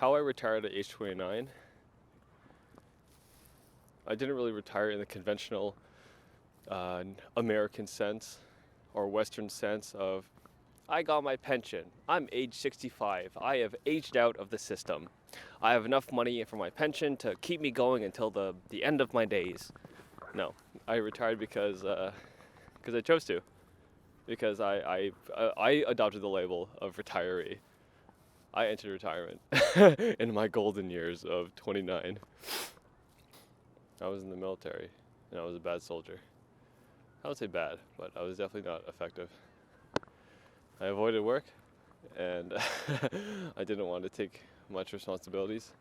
How I retired at age 29, I didn't really retire in the conventional American sense or Western sense of I got my pension. I'm age 65. I have aged out of the system. I have enough money for my pension to keep me going until the end of my days. No, I retired because I chose to. Because I adopted the label of retiree. I entered retirement in my golden years of 29. I was in the military, and I was a bad soldier. I would say bad, but I was definitely not effective. I avoided work, and I didn't want to take much responsibilities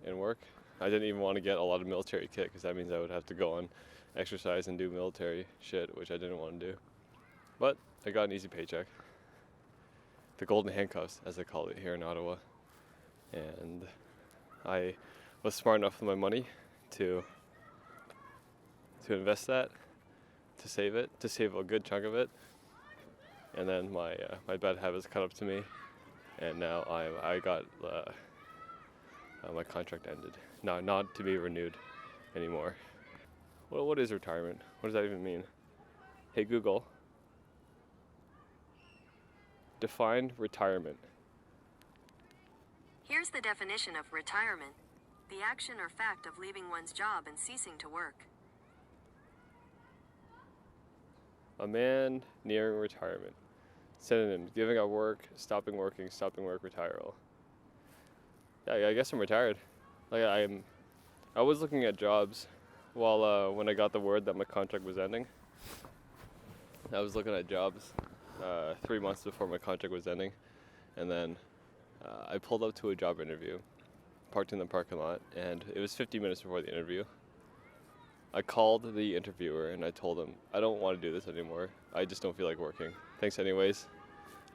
in work. I didn't even want to get a lot of military kit because that means I would have to go on exercise and do military shit, which I didn't want to do. But I got an easy paycheck. The golden handcuffs, as they call it here in Ottawa. And I was smart enough with my money to invest that, to save it, to save a good chunk of it. And then my bad habits caught up to me, and now I got my contract ended, not to be renewed anymore. Well, what is retirement? What does that even mean? Hey Google, define retirement. Here's the definition of retirement: the action or fact of leaving one's job and ceasing to work. A man nearing retirement. Synonyms: giving up work, stopping work, retiral. Yeah, I guess I'm retired. Like I was looking at jobs while when I got the word that my contract was ending. I was looking at jobs 3 months before my contract was ending, and then I pulled up to a job interview, parked in the parking lot, and it was 50 minutes before the interview. I called the interviewer and I told him, I don't want to do this anymore. I just don't feel like working. Thanks anyways.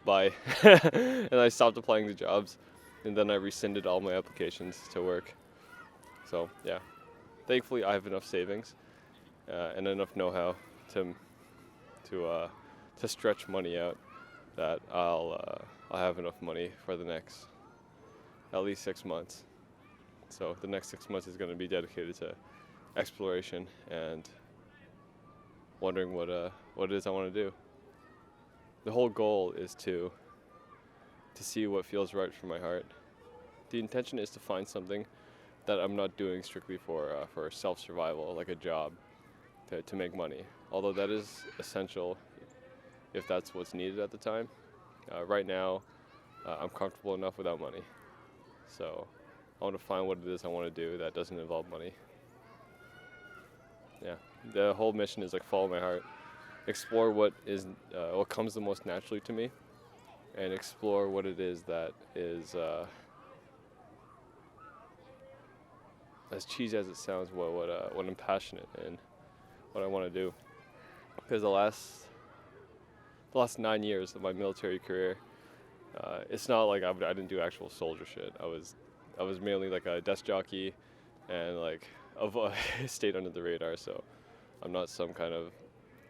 Bye. And I stopped applying to jobs, and then I rescinded all my applications to work. So yeah, thankfully I have enough savings and enough know-how to stretch money out that I'll have enough money for the next at least 6 months. So the next 6 months is going to be dedicated to exploration and wondering what it is I want to do. The whole goal is to see what feels right for my heart. The intention is to find something that I'm not doing strictly for self-survival, like a job, to make money. Although that is essential if that's what's needed at the time. Right now, I'm comfortable enough without money. So I want to find what it is I want to do that doesn't involve money. Yeah, the whole mission is like follow my heart, explore what comes the most naturally to me, and explore what it is that is, as cheesy as it sounds, what I'm passionate in, what I want to do. Because the last 9 years of my military career, it's not like I didn't do actual soldier shit. I was mainly like a desk jockey, and like stayed under the radar. So I'm not some kind of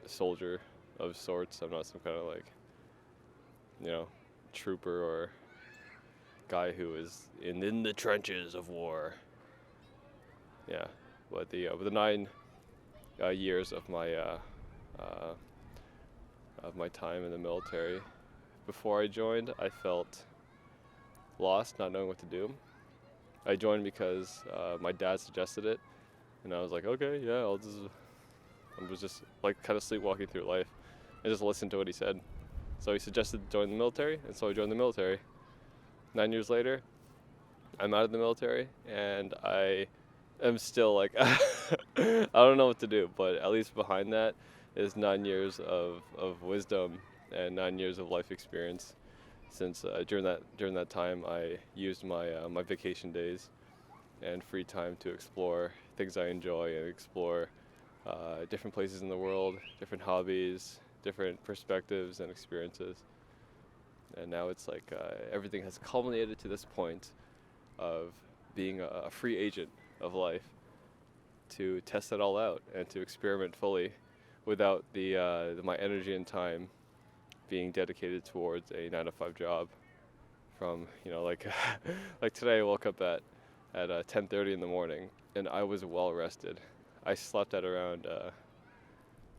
soldier of sorts. I'm not some kind of like, trooper or guy who is in the trenches of war. Yeah, but the 9 years of my time in the military, before I joined, I felt lost, not knowing what to do. I joined because my dad suggested it, and I was like, okay, yeah, I was just like kind of sleepwalking through life. I just listened to what he said. So he suggested join the military, and so I joined the military. 9 years later, I'm out of the military, and I am still like, I don't know what to do, but at least behind that is 9 years of wisdom and 9 years of life experience. Since during that time, I used my vacation days and free time to explore things I enjoy and explore different places in the world, different hobbies, different perspectives and experiences. And now it's like everything has culminated to this point of being a free agent of life, to test it all out and to experiment fully without my energy and time being dedicated towards a 9-to-5 job from, you know, like like today I woke up at 10:30 in the morning and I was well rested. I slept at around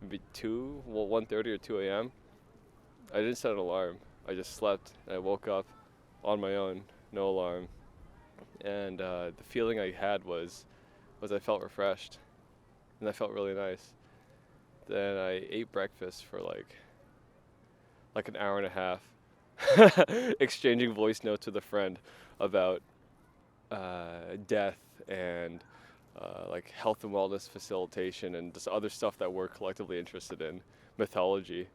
maybe 1:30 or 2 a.m. I didn't set an alarm. I just slept and I woke up on my own, no alarm. And the feeling I had was I felt refreshed and that felt really nice. Then I ate breakfast for like an hour and a half, exchanging voice notes with a friend about death and like health and wellness facilitation and just other stuff that we're collectively interested in, mythology.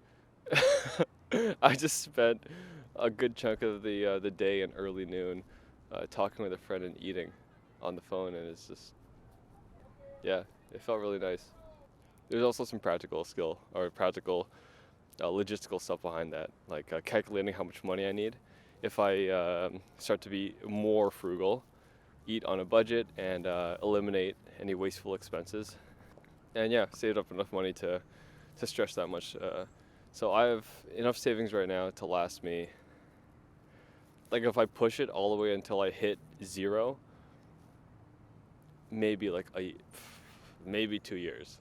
I just spent a good chunk of the day and early noon talking with a friend and eating on the phone, and it's just, yeah, it felt really nice. There's also some practical skill or practical logistical stuff behind that, like calculating how much money I need. If I start to be more frugal, eat on a budget, and eliminate any wasteful expenses, and yeah, saved up enough money to stretch that much. So I have enough savings right now to last me. Like if I push it all the way until I hit zero, maybe maybe 2 years,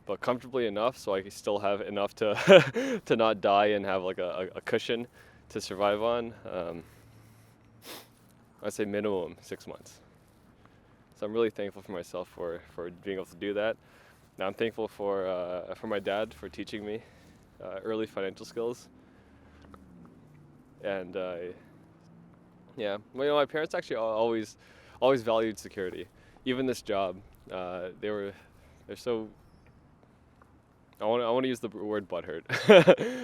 but comfortably enough so I can still have enough to to not die and have like a cushion to survive on. I'd say minimum 6 months. So I'm really thankful for myself for being able to do that. Now I'm thankful for my dad for teaching me early financial skills. And yeah, well, you know, my parents actually always valued security. Even this job, they're so. I want to use the word butthurt.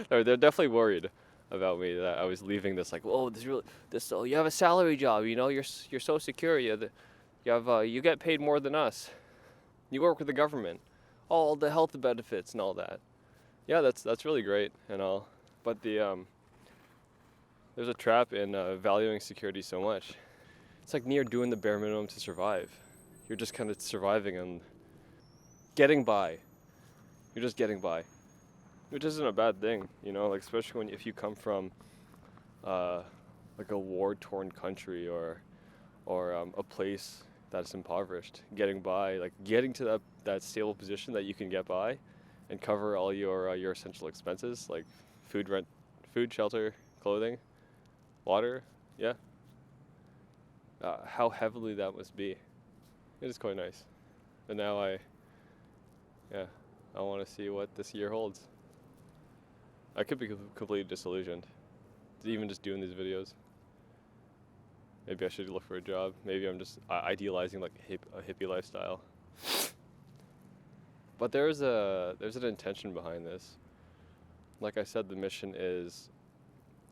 They're definitely worried about me that I was leaving this, like, oh, you have a salary job, you know, you're so secure, you get paid more than us, you work with the government, all the health benefits and all that. Yeah, that's really great and all, but there's a trap in valuing security so much. It's like near doing the bare minimum to survive. You're just kind of surviving and getting by. You're just getting by, which isn't a bad thing, you know. Like especially if you come from like a war-torn country or a place that's impoverished, getting by, like getting to that stable position that you can get by and cover all your essential expenses like food, shelter, clothing, water. Yeah. How heavily that must be. It is quite nice. And now I want to see what this year holds. I could be completely disillusioned, even just doing these videos. Maybe I should look for a job. Maybe I'm just idealizing like a hippie lifestyle. But there's an intention behind this. Like I said, the mission is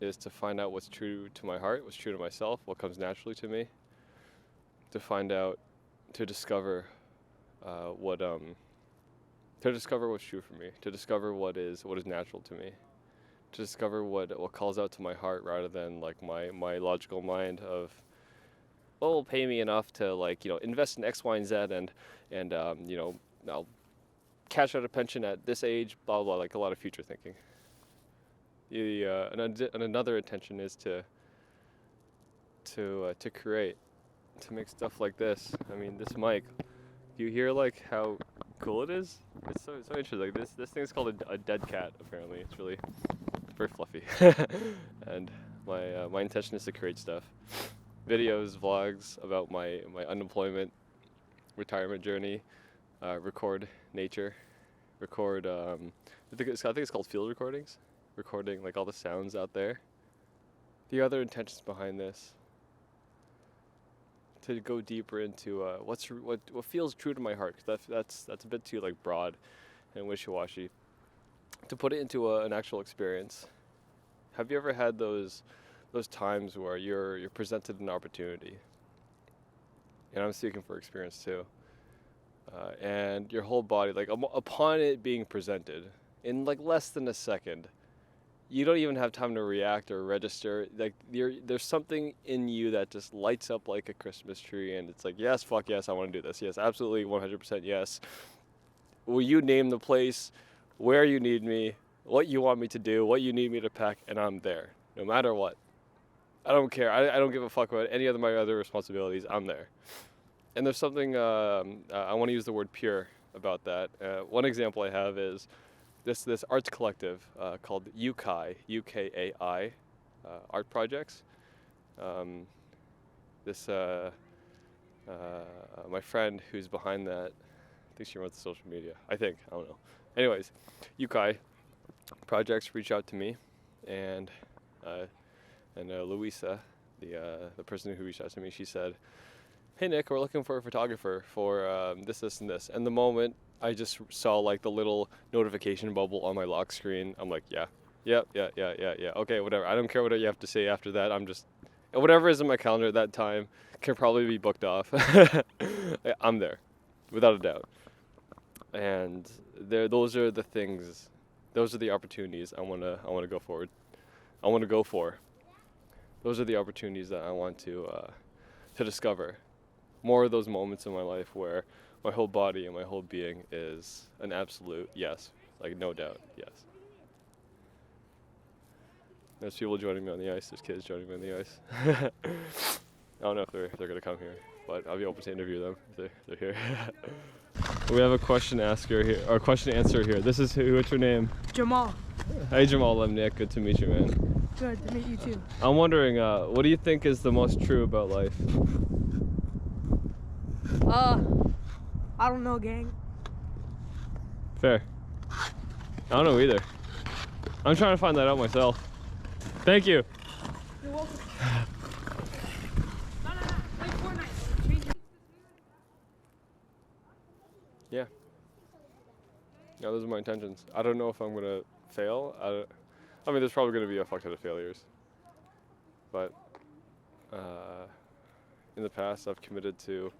to find out what's true to my heart, what's true to myself, what comes naturally to me. To discover what's true for me, to discover what is natural to me, to discover what calls out to my heart rather than like my logical mind of, well, pay me enough to like, you know, invest in X, Y, and Z and you know, I'll cash out a pension at this age, blah blah, like a lot of future thinking. And another intention is to create, to make stuff like this. I mean, this mic. Do you hear like how cool it is? It's so interesting. Like this thing's called a dead cat. Apparently, it's really very fluffy. And my intention is to create stuff, videos, vlogs about my unemployment, retirement journey, record nature, record. I think it's called field recordings, recording like all the sounds out there. The other intentions behind this, to go deeper into what feels true to my heart, because that's a bit too like broad and wishy-washy. To put it into an actual experience. Have you ever had those times where you're presented an opportunity? And I'm speaking for experience too. And your whole body, like upon it being presented, in like less than a second, you don't even have time to react or register. Like there's something in you that just lights up like a Christmas tree, and it's like, yes, fuck yes, I want to do this. Yes, absolutely, 100% yes. Will you name the place, where you need me, what you want me to do, what you need me to pack, and I'm there, no matter what. I don't care. I don't give a fuck about any of my other responsibilities. I'm there. And there's something, I want to use the word pure about that. One example I have is this arts collective called UKAI, UKAI, art projects. Um, this my friend who's behind that, I think she runs the social media. I don't know. Anyways, UKAI projects reach out to me, and Louisa, the person who reached out to me, she said, "Hey Nick, we're looking for a photographer for this, this, and this." And the moment I just saw like the little notification bubble on my lock screen, I'm like, yeah, yep, yeah, yeah, yeah, yeah. Okay, whatever. I don't care what you have to say after that. I'm just whatever is in my calendar at that time can probably be booked off. I'm there, without a doubt. And those are the things, those are the opportunities I wanna go forward. I wanna go for. Those are the opportunities that I want to discover. More of those moments in my life where my whole body and my whole being is an absolute yes, like no doubt, yes. There's people joining me on the ice. There's kids joining me on the ice. I don't know if they're gonna come here, but I'll be open to interview them if they're here. We have a question asker here, or question answer here. This is who? What's your name? Jamal. Hey Jamal, I'm Nick. Good to meet you, man. Good to meet you too. I'm wondering, what do you think is the most true about life? I don't know, gang. Fair. I don't know either. I'm trying to find that out myself. Thank you. You're welcome. No, play Fortnite. Yeah. Yeah, those are my intentions. I don't know if I'm gonna fail. I mean, there's probably gonna be a fuck ton of failures. But in the past, I've committed to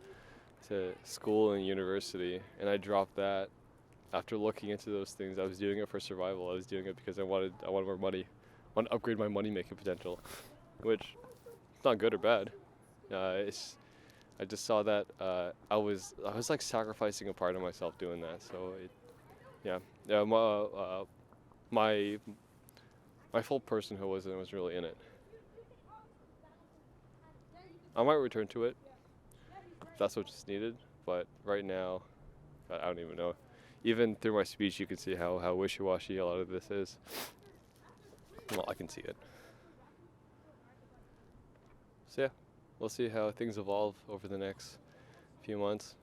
school and university, and I dropped that after looking into those things. I was doing it for survival. I was doing it because I wanted more money. I want to upgrade my money making potential, which it's not good or bad. I just saw that I was like sacrificing a part of myself doing that. So my full personhood was really in it. I might return to it if that's what's needed, but right now, I don't even know. Even through my speech, you can see how wishy-washy a lot of this is. Well, I can see it. So yeah, we'll see how things evolve over the next few months.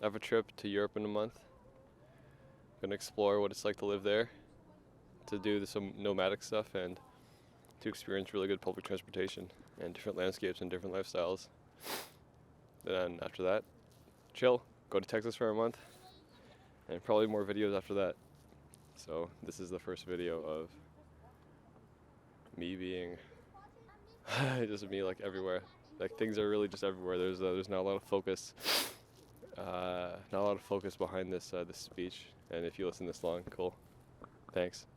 I have a trip to Europe in a month. I'm gonna explore what it's like to live there, to do some nomadic stuff, and to experience really good public transportation and different landscapes and different lifestyles. Then after that, chill, go to Texas for a month, and probably more videos after that. So this is the first video of me being just me like everywhere. Like things are really just everywhere. There's not a lot of focus, behind this this speech. And if you listen this long, cool. Thanks.